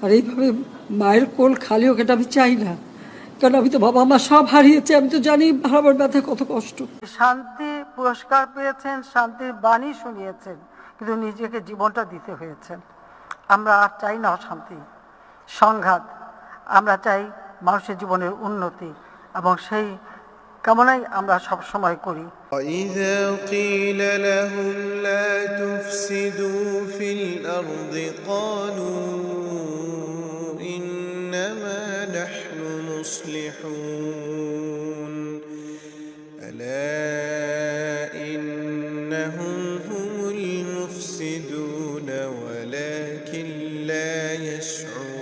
আর এইভাবে মায়ের কোল খালি হোক, এটা আমি চাই না। কারণ আমি তো বাবা মা সব হারিয়েছি, আমি তো জানি হারাবার ব্যথা কত কষ্ট। শান্তি পুরস্কার পেয়েছেন, শান্তির বাণী শুনিয়েছেন, কিন্তু নিজেকে জীবনটা দিতে হয়েছে। আমরা আর চাই না অশান্তি, সংঘাত। আমরা চাই মানুষের জীবনের উন্নতি, এবং সেই কামনাই আমরা সব সময় করি। وإذا قيل لهم لا تفسدوا في الأرض قالوا إنما نحن مصلحون ألا إنهم هم المفسدون ولكن لا يشعرون